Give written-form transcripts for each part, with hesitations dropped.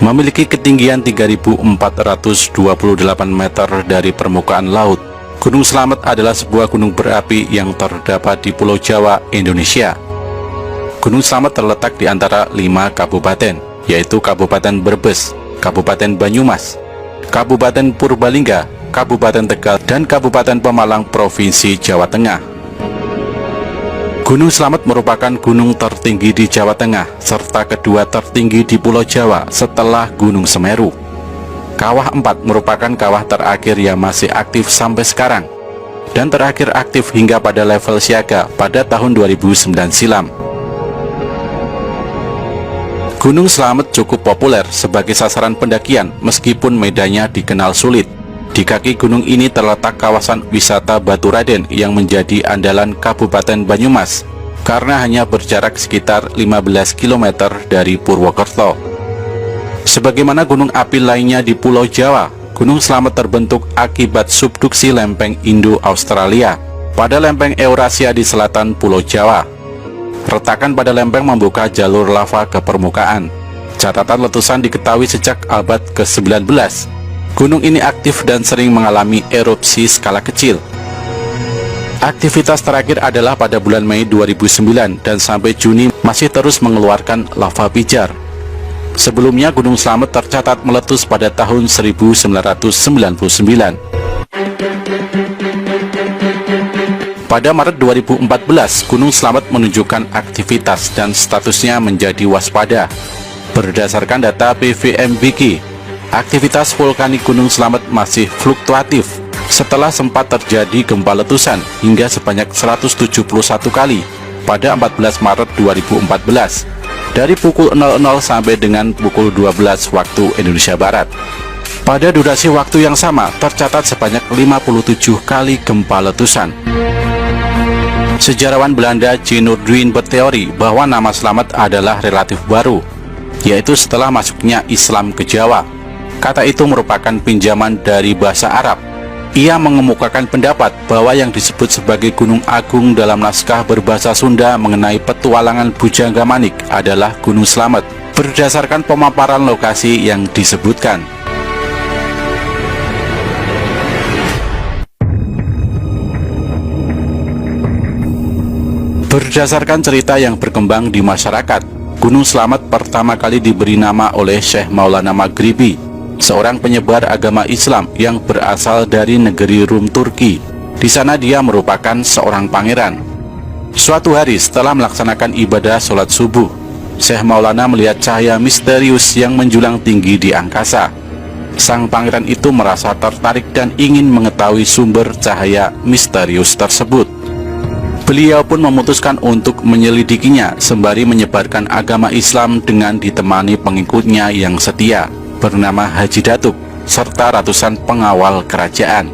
Memiliki ketinggian 3.428 meter dari permukaan laut, Gunung Slamet adalah sebuah gunung berapi yang terdapat di Pulau Jawa, Indonesia. Gunung Slamet terletak di antara 5 kabupaten, yaitu Kabupaten Brebes, Kabupaten Banyumas, Kabupaten Purbalingga, Kabupaten Tegal, dan Kabupaten Pemalang, Provinsi Jawa Tengah. Gunung Slamet merupakan gunung tertinggi di Jawa Tengah, serta kedua tertinggi di Pulau Jawa setelah Gunung Semeru. Kawah 4 merupakan kawah terakhir yang masih aktif sampai sekarang, dan terakhir aktif hingga pada level siaga pada tahun 2009 silam. Gunung Slamet cukup populer sebagai sasaran pendakian meskipun medannya dikenal sulit. Di kaki gunung ini terletak kawasan wisata Batu Raden yang menjadi andalan Kabupaten Banyumas karena hanya berjarak sekitar 15 km dari Purwokerto. Sebagaimana gunung api lainnya di Pulau Jawa, Gunung Slamet terbentuk akibat subduksi lempeng Indo-Australia pada lempeng Eurasia di selatan Pulau Jawa. Retakan pada lempeng membuka jalur lava ke permukaan. Catatan letusan diketahui sejak abad ke-19. Gunung ini aktif dan sering mengalami erupsi skala kecil. Aktivitas terakhir adalah pada bulan Mei 2009 dan sampai Juni masih terus mengeluarkan lava pijar. Sebelumnya Gunung Slamet tercatat meletus pada tahun 1999. Pada Maret 2014, Gunung Slamet menunjukkan aktivitas dan statusnya menjadi waspada. Berdasarkan data PVMBG, aktivitas vulkanik Gunung Slamet masih fluktuatif setelah sempat terjadi gempa letusan hingga sebanyak 171 kali pada 14 Maret 2014 dari pukul 00 sampai dengan pukul 12 waktu Indonesia Barat. Pada durasi waktu yang sama tercatat sebanyak 57 kali gempa letusan. Sejarawan Belanda J. Nordwin berteori bahwa nama Slamet adalah relatif baru, yaitu setelah masuknya Islam ke Jawa. Kata itu merupakan pinjaman dari bahasa Arab. Ia mengemukakan pendapat bahwa yang disebut sebagai Gunung Agung dalam naskah berbahasa Sunda mengenai petualangan Bujangga Manik adalah Gunung Slamet, berdasarkan pemaparan lokasi yang disebutkan. Berdasarkan cerita yang berkembang di masyarakat, Gunung Slamet pertama kali diberi nama oleh Syekh Maulana Maghribi, seorang penyebar agama Islam yang berasal dari negeri Rum, Turki. Di sana dia merupakan seorang pangeran. Suatu hari setelah melaksanakan ibadah sholat subuh, Syekh Maulana melihat cahaya misterius yang menjulang tinggi di angkasa. Sang pangeran itu merasa tertarik dan ingin mengetahui sumber cahaya misterius tersebut. Beliau pun memutuskan untuk menyelidikinya sembari menyebarkan agama Islam dengan ditemani pengikutnya yang setia bernama Haji Datuk serta ratusan pengawal kerajaan.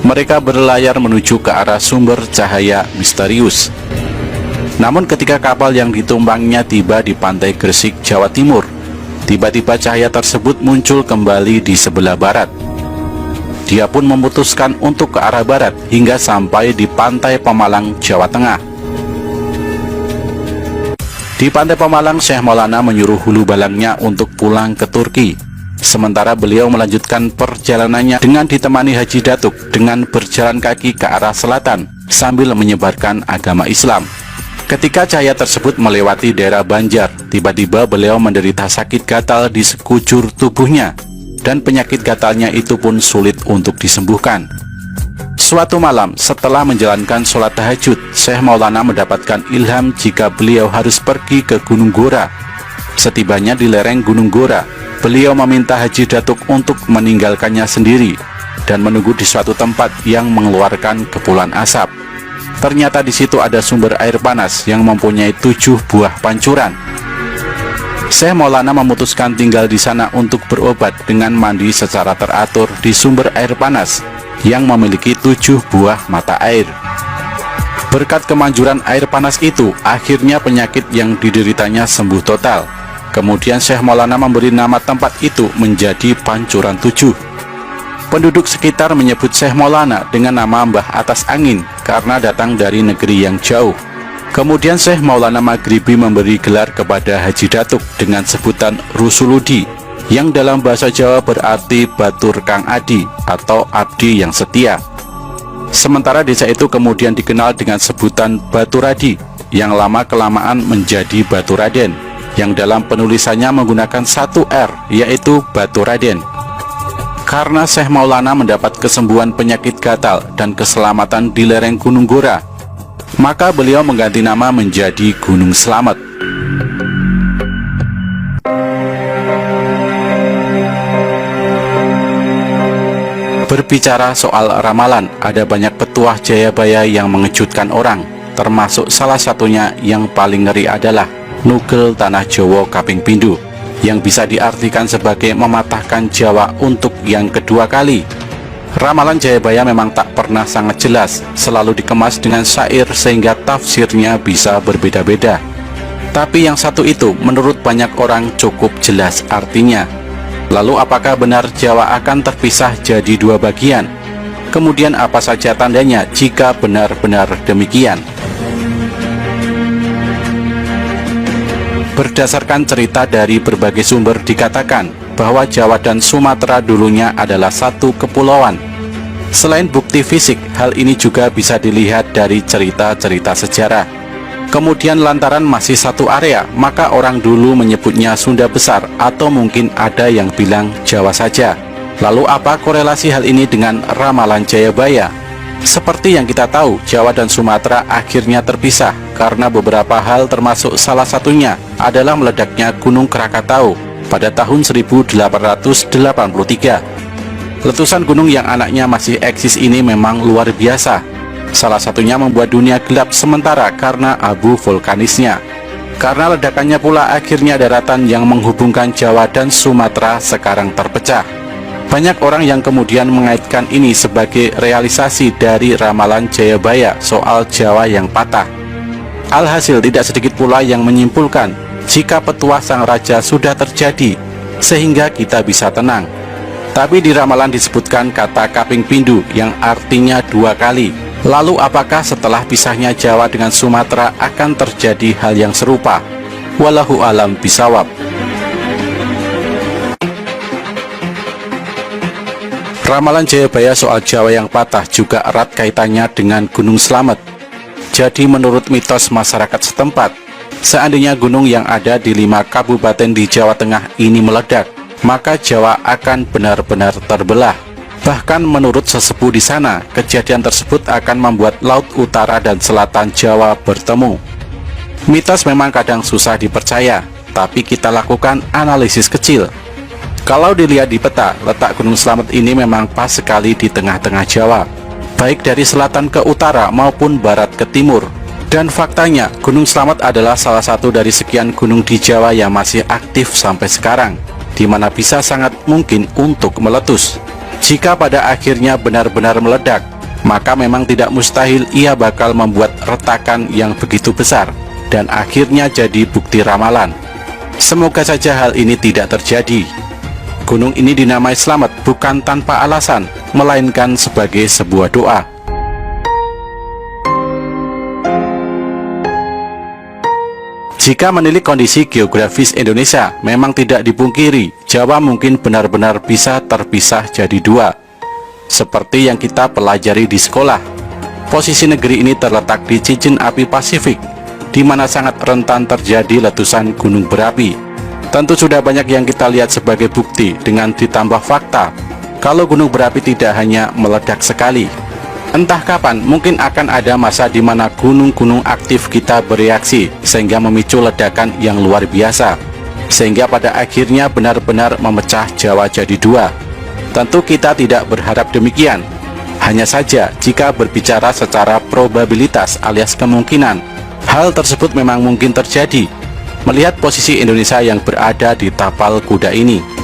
Mereka berlayar menuju ke arah sumber cahaya misterius. Namun ketika kapal yang ditumpangnya tiba di pantai Gresik, Jawa Timur, tiba-tiba cahaya tersebut muncul kembali di sebelah barat. Dia pun memutuskan untuk ke arah barat hingga sampai di pantai Pemalang, Jawa Tengah. Di pantai Pemalang, Syekh Maulana menyuruh hulu balangnya untuk pulang ke Turki. Sementara beliau melanjutkan perjalanannya dengan ditemani Haji Datuk dengan berjalan kaki ke arah selatan sambil menyebarkan agama Islam. Ketika cahaya tersebut melewati daerah Banjar, tiba-tiba beliau menderita sakit gatal di sekujur tubuhnya, dan penyakit gatalnya itu pun sulit untuk disembuhkan. Suatu malam setelah menjalankan sholat tahajud, Syekh Maulana mendapatkan ilham jika beliau harus pergi ke Gunung Gora. Setibanya di lereng Gunung Gora, beliau meminta Haji Datuk untuk meninggalkannya sendiri dan menunggu di suatu tempat yang mengeluarkan kepulan asap. Ternyata di situ ada sumber air panas yang mempunyai 7 buah pancuran. Syekh Maulana memutuskan tinggal di sana untuk berobat dengan mandi secara teratur di sumber air panas yang memiliki 7 buah mata air. Berkat kemanjuran air panas itu, akhirnya penyakit yang dideritanya sembuh total. Kemudian Syekh Maulana memberi nama tempat itu menjadi Pancuran 7. Penduduk sekitar menyebut Syekh Maulana dengan nama Mbah Atas Angin karena datang dari negeri yang jauh. Kemudian Syekh Maulana Maghribi memberi gelar kepada Haji Datuk dengan sebutan Rusuludi yang dalam bahasa Jawa berarti Batur Kang Adi atau abdi yang setia. Sementara desa itu kemudian dikenal dengan sebutan Baturadi yang lama-kelamaan menjadi Baturaden, yang dalam penulisannya menggunakan satu R, yaitu Baturaden. Karena Syekh Maulana mendapat kesembuhan penyakit gatal dan keselamatan di lereng Gunung Gora, maka beliau mengganti nama menjadi Gunung Slamet. Berbicara soal ramalan, ada banyak petuah Jayabaya yang mengejutkan orang, termasuk salah satunya yang paling ngeri adalah Nugel Tanah Jawa Kaping Pindho, yang bisa diartikan sebagai mematahkan Jawa untuk yang kedua kali. Ramalan Jayabaya memang tak pernah sangat jelas, selalu dikemas dengan syair sehingga tafsirnya bisa berbeda-beda. Tapi yang satu itu menurut banyak orang cukup jelas artinya. Lalu apakah benar Jawa akan terpisah jadi dua bagian? Kemudian apa saja tandanya jika benar-benar demikian? Berdasarkan cerita dari berbagai sumber dikatakan bahwa Jawa dan Sumatera dulunya adalah satu kepulauan. Selain bukti fisik, hal ini juga bisa dilihat dari cerita-cerita sejarah. Kemudian lantaran masih satu area, maka orang dulu menyebutnya Sunda Besar, atau mungkin ada yang bilang Jawa saja. Lalu apa korelasi hal ini dengan ramalan Jayabaya? Seperti yang kita tahu, Jawa dan Sumatera akhirnya terpisah karena beberapa hal, termasuk salah satunya adalah meledaknya Gunung Krakatau pada tahun 1883. Letusan gunung yang anaknya masih eksis ini memang luar biasa. Salah satunya membuat dunia gelap sementara karena abu vulkanisnya. Karena ledakannya pula akhirnya daratan yang menghubungkan Jawa dan Sumatera sekarang terpecah. Banyak orang yang kemudian mengaitkan ini sebagai realisasi dari ramalan Jayabaya soal Jawa yang patah. Alhasil tidak sedikit pula yang menyimpulkan jika petuah sang raja sudah terjadi sehingga kita bisa tenang. Tapi di ramalan disebutkan kata Kaping Pindho yang artinya dua kali. Lalu apakah setelah pisahnya Jawa dengan Sumatera akan terjadi hal yang serupa? Wallahu alam bisawab. Ramalan Jayabaya soal Jawa yang patah juga erat kaitannya dengan Gunung Slamet. Jadi menurut mitos masyarakat setempat, seandainya gunung yang ada di 5 kabupaten di Jawa Tengah ini meledak, maka Jawa akan benar-benar terbelah. Bahkan menurut sesepuh di sana, kejadian tersebut akan membuat laut utara dan selatan Jawa bertemu. Mitos memang kadang susah dipercaya, tapi kita lakukan analisis kecil. Kalau dilihat di peta, letak Gunung Slamet ini memang pas sekali di tengah-tengah Jawa, baik dari selatan ke utara maupun barat ke timur. Dan faktanya, Gunung Slamet adalah salah satu dari sekian gunung di Jawa yang masih aktif sampai sekarang, di mana bisa sangat mungkin untuk meletus. Jika pada akhirnya benar-benar meledak, maka memang tidak mustahil ia bakal membuat retakan yang begitu besar dan akhirnya jadi bukti ramalan. Semoga saja hal ini tidak terjadi. Gunung ini dinamai Slamet bukan tanpa alasan, melainkan sebagai sebuah doa. Jika menilik kondisi geografis Indonesia, memang tidak dipungkiri, Jawa mungkin benar-benar bisa terpisah jadi dua. Seperti yang kita pelajari di sekolah, posisi negeri ini terletak di cincin api Pasifik, di mana sangat rentan terjadi letusan gunung berapi. Tentu sudah banyak yang kita lihat sebagai bukti dengan ditambah fakta, kalau gunung berapi tidak hanya meledak sekali. Entah kapan, mungkin akan ada masa di mana gunung-gunung aktif kita bereaksi sehingga memicu ledakan yang luar biasa, sehingga pada akhirnya benar-benar memecah Jawa jadi dua. Tentu kita tidak berharap demikian. Hanya saja jika berbicara secara probabilitas alias kemungkinan, hal tersebut memang mungkin terjadi, melihat posisi Indonesia yang berada di tapal kuda ini.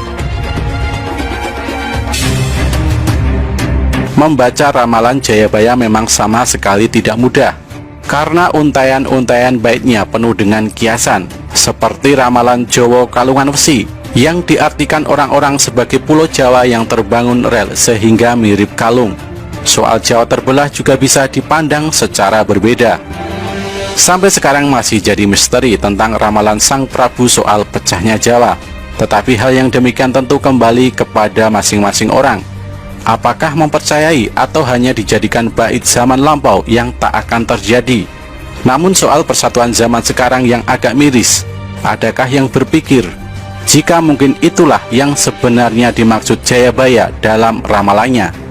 Membaca ramalan Jayabaya memang sama sekali tidak mudah, karena untayan-untayan baiknya penuh dengan kiasan, seperti ramalan Jawa Kalungan Wesi, yang diartikan orang-orang sebagai pulau Jawa yang terbangun rel sehingga mirip kalung. Soal Jawa terbelah juga bisa dipandang secara berbeda. Sampai sekarang masih jadi misteri tentang ramalan Sang Prabu soal pecahnya Jawa. Tetapi hal yang demikian tentu kembali kepada masing-masing orang. Apakah mempercayai atau hanya dijadikan bait zaman lampau yang tak akan terjadi? Namun soal persatuan zaman sekarang yang agak miris, adakah yang berpikir jika mungkin itulah yang sebenarnya dimaksud Jayabaya dalam ramalannya?